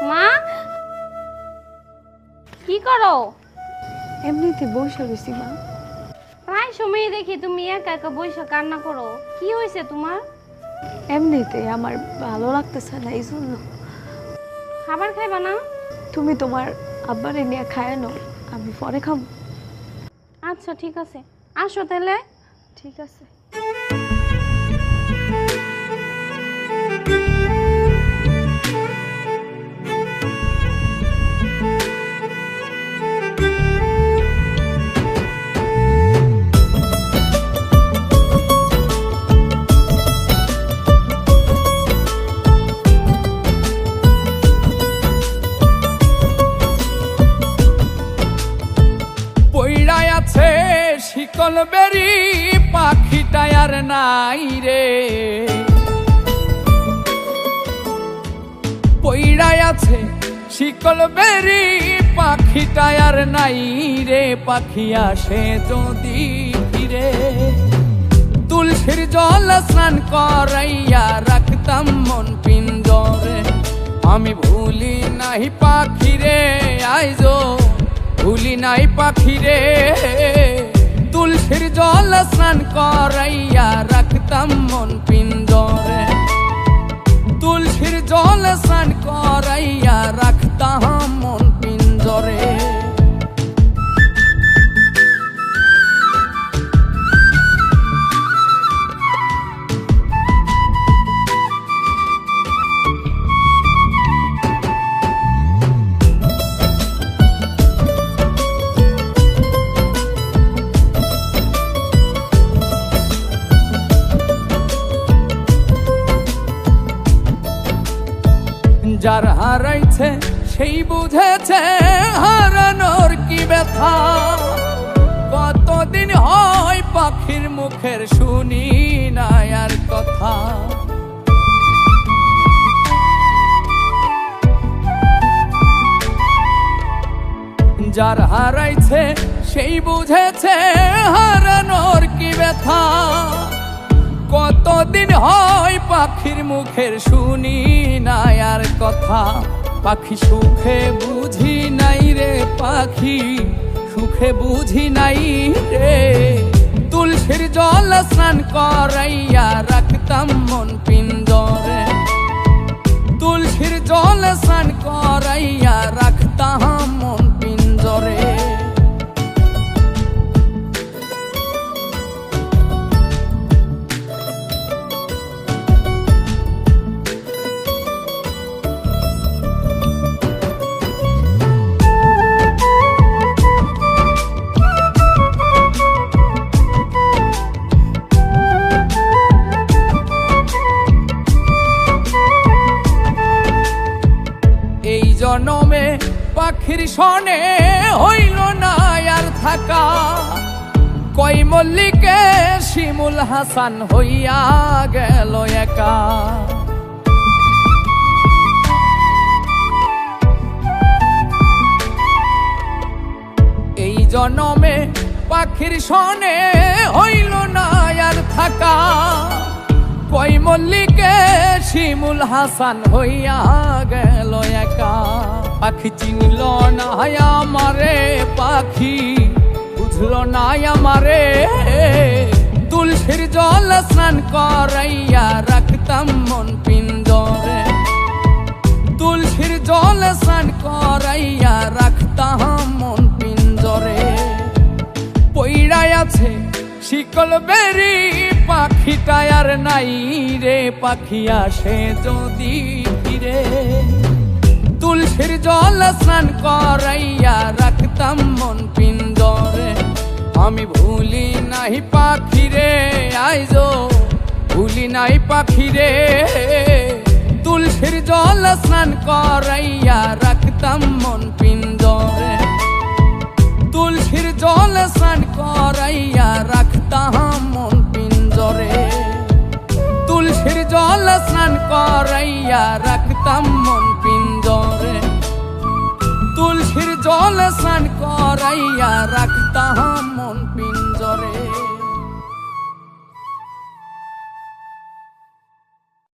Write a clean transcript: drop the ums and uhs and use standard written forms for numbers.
মা কি করো? এমনিতে বসে রয়েছি মা। প্রায় সময় দেখি তুমি একা একা বসে কান্না করো, কি হয়েছে তোমার? এমনিতে আমার ভালো লাগতেছে না, এই জন্য। খাবার খাইবা না? তুমি তোমার আব্বারে নিয়ে খায় নাও, আমি পরে খাবো। আচ্ছা ঠিক আছে, আসো তাহলে। ঠিক আছে। পইড়ায় আছে শিকল বেরি পাখিটা আর নাই রে, পইড়ায় আছে শিকল বেরি পাখিটা আর নাই রে, পাখি আসে যদি ফিরে তুলসীর জল স্নান করাইয়া রাখতাম মন পিঞ্জরে, আমি ভুলি নাই পাখি রে আইজো ভুলি নাই পাখি রে, তুলসীর জল স্নান করাইয়া রাখতাম মন পিঞ্জরে, তুলসীর জল স্নান করাইয়া রাখতাম মন পিঞ্জরে। যার হারাইছে সেই বুঝেছে হারানোর কি ব্যথা, কতদিন হয় পাখির মুখের শুনি না আর কথা, যার হারাইছে সেই বুঝেছে হারানোর কি ব্যথা, কতদিন হয় পাখির মুখের শুনি না আর কথা, পাখি সুখে বুঝি নাই রে, পাখি সুখে বুঝি নাই রে, তুলসীর জল স্নান করাইয়া রাখতাম মন পিঞ্জরে, তুলসীর জল স্নান করাইয়া রাখতাম মন পিঞ্জরে। জনমে পাখির সনে হইল না আর থাকা, কই মল্লিকে শিমুল হাসান হইয়া গেল একা, এই জনমে পাখির সনে হইল না আর থাকা, কই মল্লিকে শিমুল হাসান হইয়া গেল একা, পাখি চিনল না আমারে, পাখি বুঝল না আমারে, তুলসীর জল স্নান করাইয়া রাখতাম মন পিঞ্জরে, তুলসীর জল স্নান করাইয়া রাখতাম মন পিঞ্জরে, পইড়ায় আছে শিকল বেরি পাখিটা আর নাই রে, পাখি আসে যদি ফিরে তুলসীর জল স্নান করাইয়া রাখতাম মন পিঞ্জরে, আমি ভুলি নাই পাখি রে আইজো ভুলি নাই পাখি রে, তুলসীর জল স্নান করাইয়া রাখতাম মন পিঞ্জরে, তুলসীর জল স্নান করাইয়া রাখতাম মন পিঞ্জরে, তুলসীর জল স্নান করাইয়া রাখতাম মন পিঞ্জরে, তুলসীর জল স্নান করাইয়া রাখতাম মন পিঞ্জরে।